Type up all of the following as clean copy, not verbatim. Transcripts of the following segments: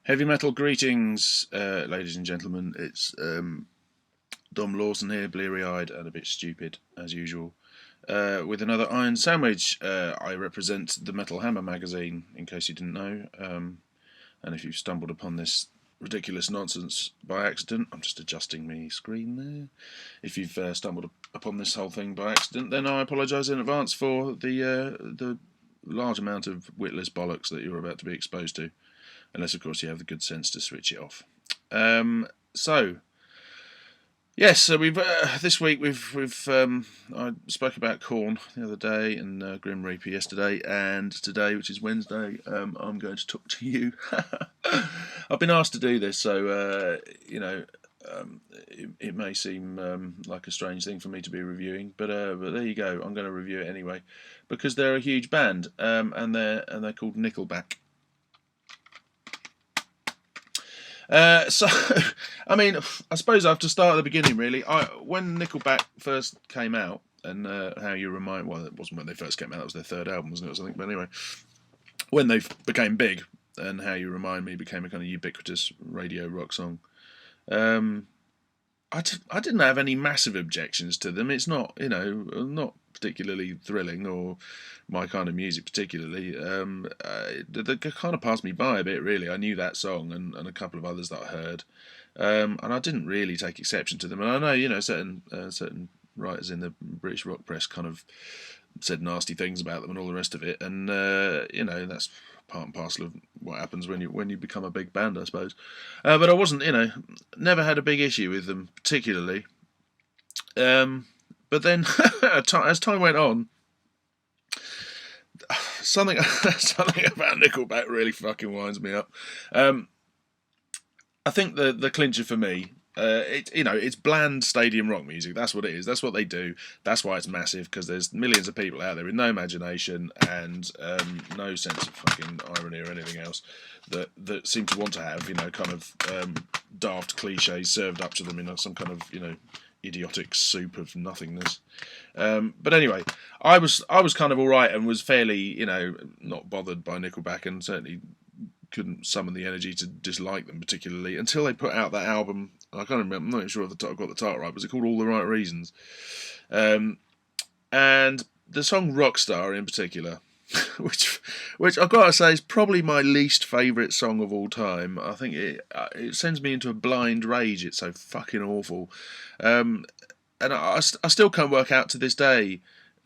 Heavy metal greetings, ladies and gentlemen. It's Dom Lawson here, bleary-eyed and a bit stupid as usual, with another Iron Sandwich. I represent the Metal Hammer magazine, in case you didn't know. And if you've stumbled upon this ridiculous nonsense by accident, I'm just adjusting my screen there. If you've stumbled upon this whole thing by accident, then I apologise in advance for the large amount of witless bollocks that you're about to be exposed to. Unless, of course, you have the good sense to switch it off. So we've this week I spoke about Corn the other day and Grim Reaper yesterday, and today, which is Wednesday, I'm going to talk to you. I've been asked to do this, so it may seem like a strange thing for me to be reviewing, but there you go. I'm going to review it anyway because they're a huge band, and they're called Nickelback. I mean, I suppose I have to start at the beginning, really. When Nickelback first came out, and How You Remind... Well, it wasn't when they first came out, that was their third album, wasn't it, or something? But anyway, when they became big, and How You Remind Me became a kind of ubiquitous radio rock song, I didn't have any massive objections to them. It's not, not particularly thrilling or my kind of music particularly. They kind of passed me by a bit, really. I knew that song and a couple of others that I heard, and I didn't really take exception to them. And I know, certain writers in the British rock press kind of said nasty things about them and all the rest of it, and that's part and parcel of what happens when you become a big band, I suppose. But I wasn't, never had a big issue with them particularly. But then, as time went on, something about Nickelback really fucking winds me up. I think the clincher for me, it's bland stadium rock music. That's what it is. That's what they do. That's why it's massive, because there's millions of people out there with no imagination and no sense of fucking irony or anything else that seem to want to have, kind of daft cliches served up to them in some kind of, idiotic soup of nothingness. But anyway, I was kind of all right and was fairly, not bothered by Nickelback, and certainly couldn't summon the energy to dislike them particularly until they put out that album. I can't remember. I'm not sure if I got the title right. Was it called All the Right Reasons? And the song Rockstar in particular, which I've got to say is probably my least favourite song of all time. I think it sends me into a blind rage. It's so fucking awful. And I still can't work out to this day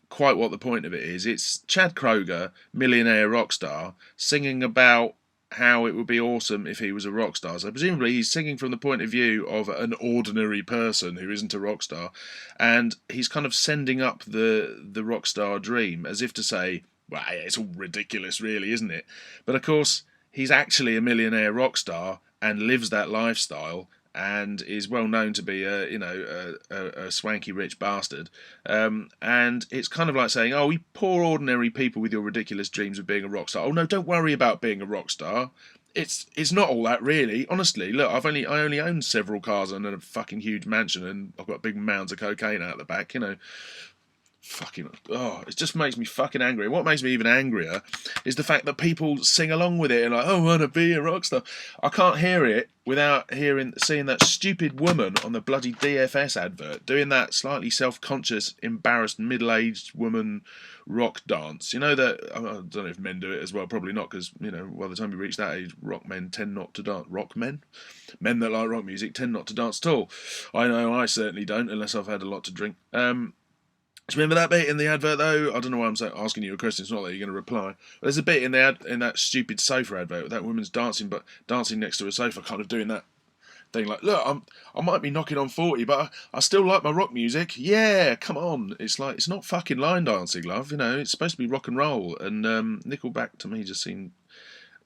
quite what the point of it is. It's Chad Kroeger, millionaire rock star, singing about how it would be awesome if he was a rock star. So presumably he's singing from the point of view of an ordinary person who isn't a rock star, and he's kind of sending up the rock star dream as if to say, well, it's all ridiculous really, isn't it? But of course, he's actually a millionaire rock star and lives that lifestyle and is well known to be a swanky rich bastard. And it's kind of like saying, oh, you poor ordinary people with your ridiculous dreams of being a rock star. Oh no, don't worry about being a rock star. It's not all that really. Honestly, look, I only own several cars and a fucking huge mansion, and I've got big mounds of cocaine out the back. Fucking, it just makes me fucking angry. What makes me even angrier is the fact that people sing along with it and like, oh, I want to be a rock star. I can't hear it without seeing that stupid woman on the bloody DFS advert doing that slightly self-conscious, embarrassed, middle-aged woman rock dance. I don't know if men do it as well, probably not, because, by the time you reach that age, rock men tend not to dance. Rock men? Men that like rock music tend not to dance at all. I know I certainly don't, unless I've had a lot to drink. Do you remember that bit in the advert, though? I don't know why I'm asking you a question. It's not that you're going to reply. There's a bit in that stupid sofa advert with that woman's dancing next to a sofa, kind of doing that thing like, look, I might be knocking on 40, but I still like my rock music. Yeah, come on. It's like, it's not fucking line dancing, love. It's supposed to be rock and roll. And Nickelback, to me, just seemed...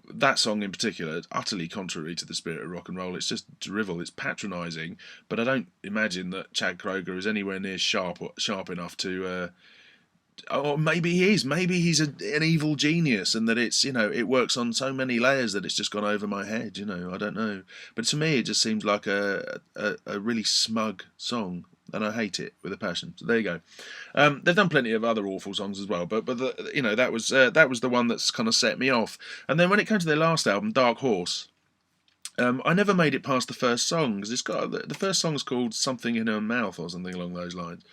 That song in particular is utterly contrary to the spirit of rock and roll. It's just drivel, it's patronising, but I don't imagine that Chad Kroeger is anywhere near sharp enough to... or maybe he is. Maybe he's an evil genius, and that it's, it works on so many layers that it's just gone over my head, I don't know. But to me, it just seems like a really smug song, and I hate it with a passion. So there you go. They've done plenty of other awful songs as well, but that was the one that's kind of set me off. And then when it came to their last album, Dark Horse, I never made it past the first song because it's got the first song's called "Something in Her Mouth" or something along those lines.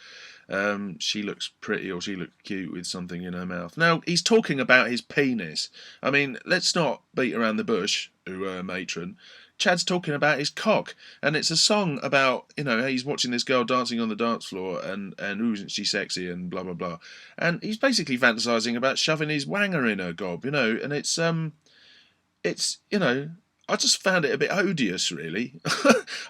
She looks pretty or she looks cute with something in her mouth. Now he's talking about his penis. I mean, let's not beat around the bush, matron. Chad's talking about his cock, and it's a song about he's watching this girl dancing on the dance floor, and ooh, isn't she sexy and blah blah blah, and he's basically fantasizing about shoving his wanger in her gob, and it's I just found it a bit odious, really.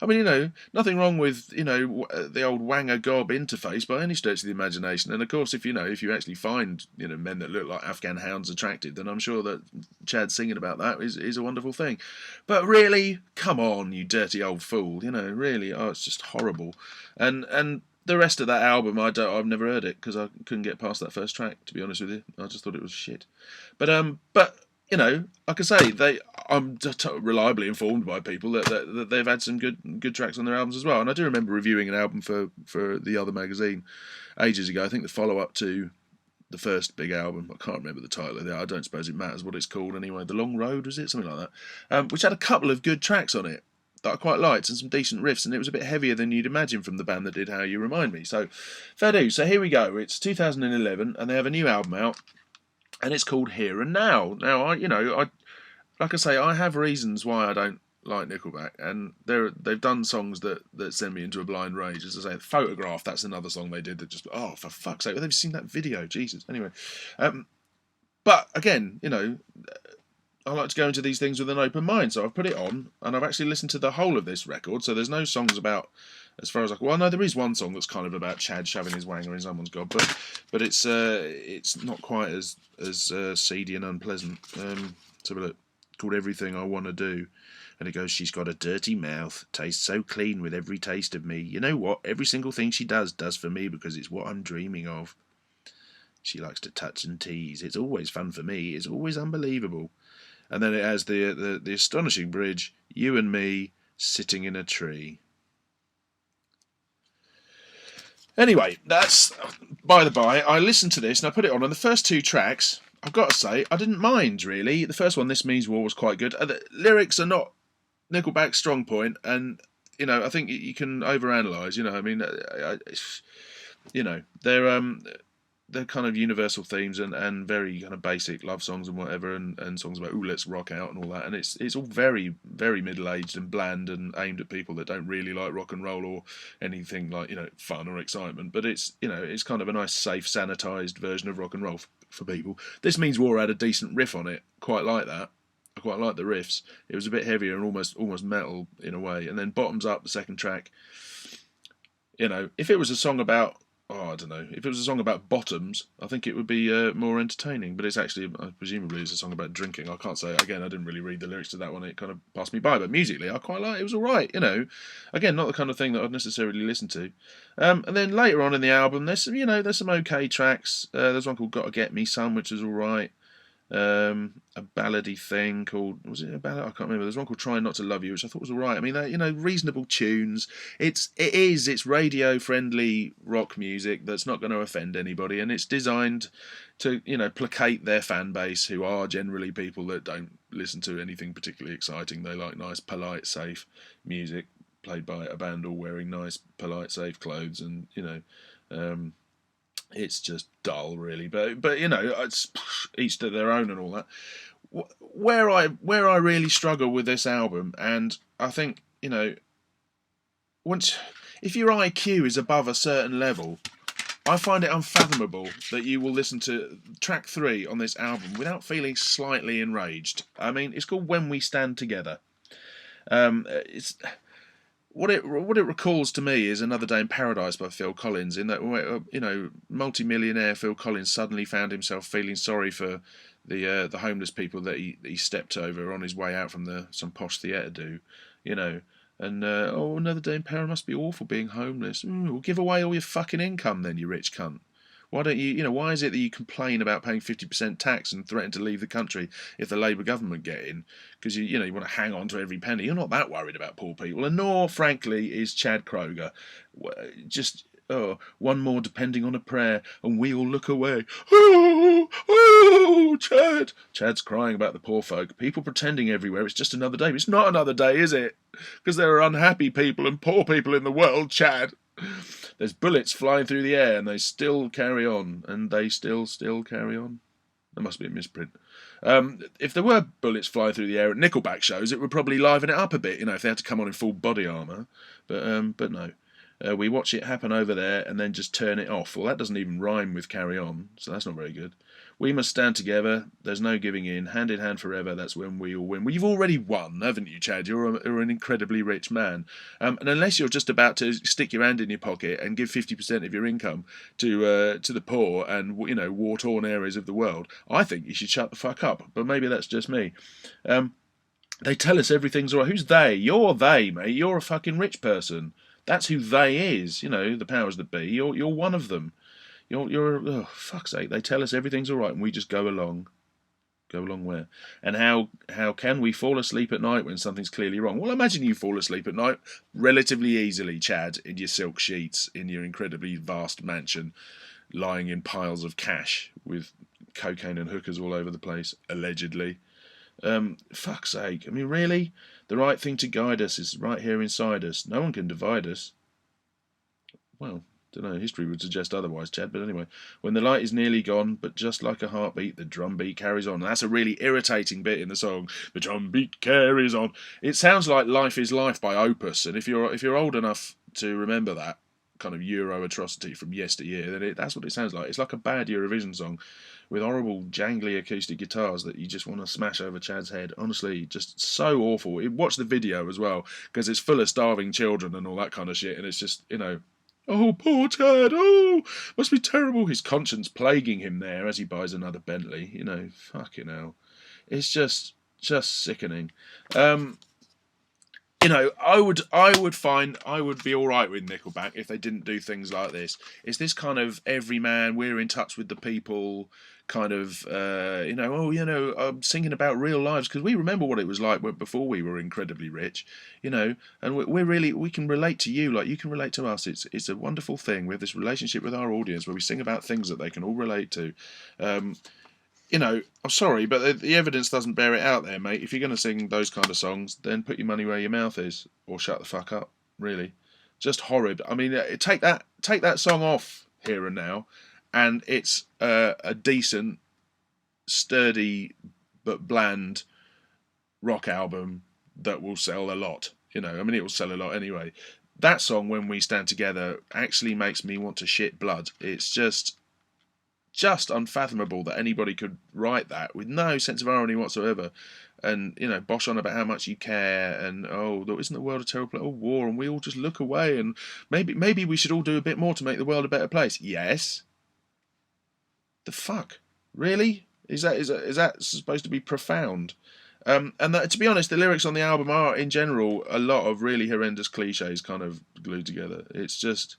I mean, nothing wrong with the old wanger gob interface by any stretch of the imagination. And of course, if you actually find men that look like Afghan hounds attractive, then I'm sure that Chad singing about that is a wonderful thing. But really, come on, you dirty old fool. Really, it's just horrible. And the rest of that album, I've never heard it because I couldn't get past that first track. To be honest with you, I just thought it was shit. But like I say, I'm reliably informed by people that they've had some good tracks on their albums as well. And I do remember reviewing an album for the other magazine ages ago. I think the follow up to the first big album. I can't remember the title of it. I don't suppose it matters what it's called anyway. The Long Road, was it? Something like that. Which had a couple of good tracks on it that I quite liked and some decent riffs. And it was a bit heavier than you'd imagine from the band that did How You Remind Me. So fair do. So here we go. It's 2011 and they have a new album out. And it's called Here and Now. Now, like I say, I have reasons why I don't like Nickelback, and they've done songs that send me into a blind rage. As I say, Photograph, that's another song they did that just, oh, for fuck's sake, they've seen that video, Jesus. Anyway, but again, I like to go into these things with an open mind, so I've put it on, and I've actually listened to the whole of this record, so there's no songs about, as far as well, no, there is one song that's kind of about Chad shoving his wanger in someone's gob, but it's not quite as seedy and unpleasant. Let's have a look. Called Everything I Want to Do, and it goes, she's got a dirty mouth, tastes so clean with every taste of me. You know what? Every single thing she does for me because it's what I'm dreaming of. She likes to touch and tease. It's always fun for me. It's always unbelievable. And then it has the astonishing bridge, you and me sitting in a tree. Anyway, that's by the by. I listened to this and I put it on, and the first two tracks, I've got to say, I didn't mind, really. The first one, This Means War, was quite good. The lyrics are not Nickelback's strong point, and, I think you can overanalyze, I mean, they're kind of universal themes and very kind of basic love songs and whatever, and songs about, ooh, let's rock out and all that. And it's all very, very middle-aged and bland and aimed at people that don't really like rock and roll or anything like, fun or excitement. But it's kind of a nice, safe, sanitized version of rock and roll for people. This Means War had a decent riff on it. Quite like that. I quite like the riffs. It was a bit heavier and almost metal in a way. And then Bottoms Up, the second track. If it was a song about, I don't know, if it was a song about bottoms, I think it would be more entertaining. But it's actually, presumably, it's a song about drinking. I can't say. Again, I didn't really read the lyrics to that one. It kind of passed me by. But musically, I quite like it. It was all right. Again, not the kind of thing that I'd necessarily listen to. And then later on in the album, there's some okay tracks. There's one called "Gotta Get Me Some," which is all right. A ballady thing called, was it a ballad? I can't remember. There's one called "Trying Not to Love You," which I thought was all right. I mean, reasonable tunes. It's radio friendly rock music that's not going to offend anybody, and it's designed to placate their fan base, who are generally people that don't listen to anything particularly exciting. They like nice, polite, safe music played by a band all wearing nice, polite, safe clothes, and it's just dull, really. But it's each to their own and all that. Where I really struggle with this album, and I think if your IQ is above a certain level, I find it unfathomable that you will listen to track 3 on this album without feeling slightly enraged. I mean, it's called "When We Stand Together." It's what it recalls to me is "Another Day in Paradise" by Phil Collins, in that multi-millionaire Phil Collins suddenly found himself feeling sorry for the homeless people that he stepped over on his way out from some posh theatre do, and "Another Day in Paradise must be awful being homeless." Well, give away all your fucking income then, you rich cunt. Why don't you, why is it that you complain about paying 50% tax and threaten to leave the country if the Labour government get in? Because you want to hang on to every penny. You're not that worried about poor people, and nor, frankly, is Chad Kroeger. Just, oh, one more depending on a prayer, and we all look away. Oh, oh, Chad. Chad's crying about the poor folk. People pretending everywhere it's just another day. But it's not another day, is it? Because there are unhappy people and poor people in the world, Chad. There's bullets flying through the air, and they still carry on, and they still carry on. There must be a misprint. If there were bullets flying through the air at Nickelback shows, it would probably liven it up a bit, if they had to come on in full body armour. But no. We watch it happen over there and then just turn it off. Well, that doesn't even rhyme with carry on, so that's not very good. We must stand together. There's no giving in. Hand forever. That's when we all win. Well, you've already won, haven't you, Chad? You're an incredibly rich man. And unless you're just about to stick your hand in your pocket and give 50% of your income to the poor and war-torn areas of the world, I think you should shut the fuck up. But maybe that's just me. They tell us everything's all right. Who's they? You're they, mate. You're a fucking rich person. That's who they is. The powers that be. You're one of them. You're fuck's sake. They tell us everything's all right, and we just go along. Go along where? And how can we fall asleep at night when something's clearly wrong? Well, imagine you fall asleep at night relatively easily, Chad, in your silk sheets, in your incredibly vast mansion, lying in piles of cash with cocaine and hookers all over the place, allegedly. Fuck's sake. I mean, really? The right thing to guide us is right here inside us. No one can divide us. Well, don't know, history would suggest otherwise, Chad, but anyway. When the light is nearly gone, but just like a heartbeat, the drum beat carries on. And that's a really irritating bit in the song. The drum beat carries on. It sounds like Life is Life by Opus, and if you're old enough to remember that kind of Euro atrocity from yesteryear, then that's what it sounds like. It's like a bad Eurovision song with horrible, jangly acoustic guitars that you just want to smash over Chad's head. Honestly, just so awful. Watch the video as well, because it's full of starving children and all that kind of shit, and it's just, oh, poor Chad, oh, must be terrible. His conscience plaguing him there as he buys another Bentley, fucking hell. It's just sickening. I would be all right with Nickelback if they didn't do things like this. It's this kind of everyman, we're in touch with the people kind of, I'm singing about real lives, because we remember what it was like before we were incredibly rich, and we can relate to you like you can relate to us. It's a wonderful thing. We have this relationship with our audience where we sing about things that they can all relate to. I'm sorry, but the evidence doesn't bear it out there, mate. If you're going to sing those kind of songs, then put your money where your mouth is, or shut the fuck up, really. Just horrid. I mean, take that song off Here and Now, and it's a decent, sturdy, but bland rock album that will sell a lot. It will sell a lot anyway. That song, When We Stand Together, actually makes me want to shit blood. It's just unfathomable that anybody could write that with no sense of irony whatsoever, and bosh on about how much you care, and isn't the world a terrible place? War, and we all just look away, and maybe we should all do a bit more to make the world a better place. Yes. The fuck, really? Is that supposed to be profound? And that, to be honest, the lyrics on the album are in general a lot of really horrendous cliches kind of glued together. It's just,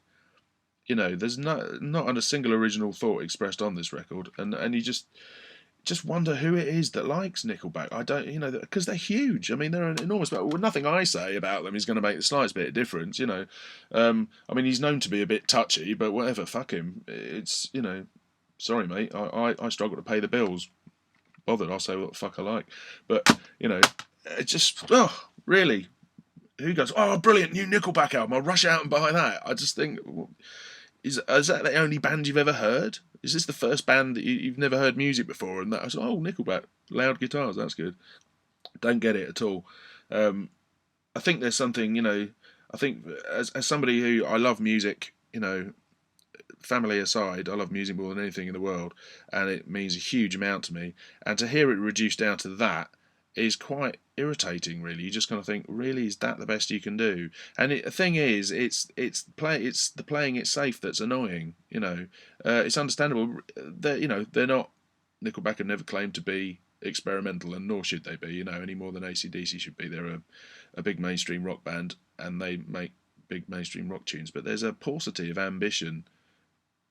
there's not a single original thought expressed on this record, and you just wonder who it is that likes Nickelback. I don't, because they're huge. I mean, they're an enormous. Well, nothing I say about them is going to make the slightest bit of difference. I mean, he's known to be a bit touchy, but whatever. Fuck him. It's sorry, mate. I struggle to pay the bills. Bothered, I'll say what the fuck I like. But it just really. Who goes, oh, brilliant, new Nickelback album, I'll rush out and buy that. I just think, is that the only band you've ever heard? Is this the first band that you've never heard music before? And that was, Nickelback, loud guitars, that's good. Don't get it at all. I think there's something, I think as somebody who, I love music, family aside, I love music more than anything in the world, and it means a huge amount to me. And to hear it reduced down to that is quite irritating, really. You just kind of think, really, is that the best you can do? And the thing is, it's the playing it safe that's annoying. It's understandable. They're not. Nickelback have never claimed to be experimental, and nor should they be. Any more than AC/DC should be. They're a big mainstream rock band, and they make big mainstream rock tunes. But there's a paucity of ambition,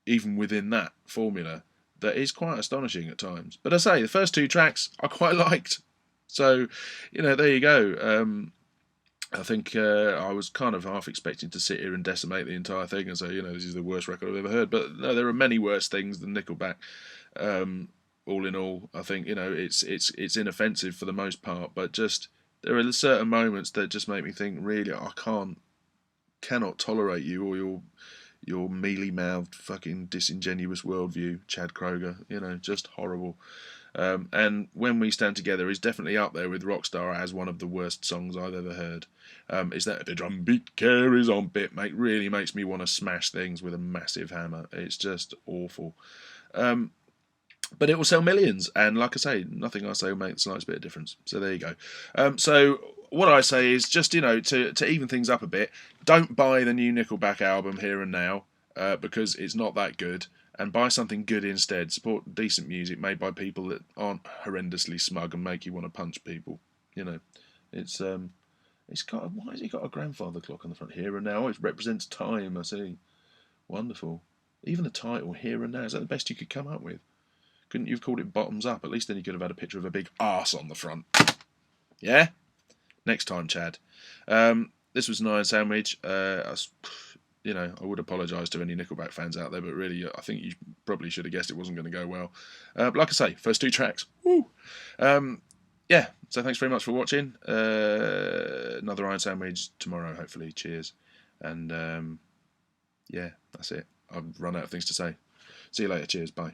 even within that formula, that is quite astonishing at times. But I say, the first two tracks I quite liked. So, there you go. I think I was kind of half expecting to sit here and decimate the entire thing and say, this is the worst record I've ever heard. But no, there are many worse things than Nickelback. All in all, I think it's inoffensive for the most part, but just there are certain moments that just make me think, really, I cannot tolerate you or your mealy-mouthed, fucking disingenuous worldview, Chad Kroger. Just horrible. And When We Stand Together is definitely up there with Rockstar as one of the worst songs I've ever heard. Is that the drum beat carries on bit, mate? Really makes me want to smash things with a massive hammer. It's just awful. But it will sell millions, and like I say, nothing I say will make the slightest bit of difference. So there you go. So what I say is just to even things up a bit, don't buy the new Nickelback album Here and Now because it's not that good, and buy something good instead. Support decent music made by people that aren't horrendously smug and make you want to punch people. It's got why has it got a grandfather clock on the front? Here and Now. It represents time. I see. Wonderful. Even the title Here and Now, is that the best you could come up with? Couldn't you have called it Bottoms Up? At least then you could have had a picture of a big arse on the front. Yeah? Next time, Chad. This was an Iron Sandwich. I would apologise to any Nickelback fans out there, but really, I think you probably should have guessed it wasn't going to go well. But like I say, first 2 tracks. Woo! Yeah, so thanks very much for watching. Another Iron Sandwich tomorrow, hopefully. Cheers. And yeah, that's it. I've run out of things to say. See you later. Cheers. Bye.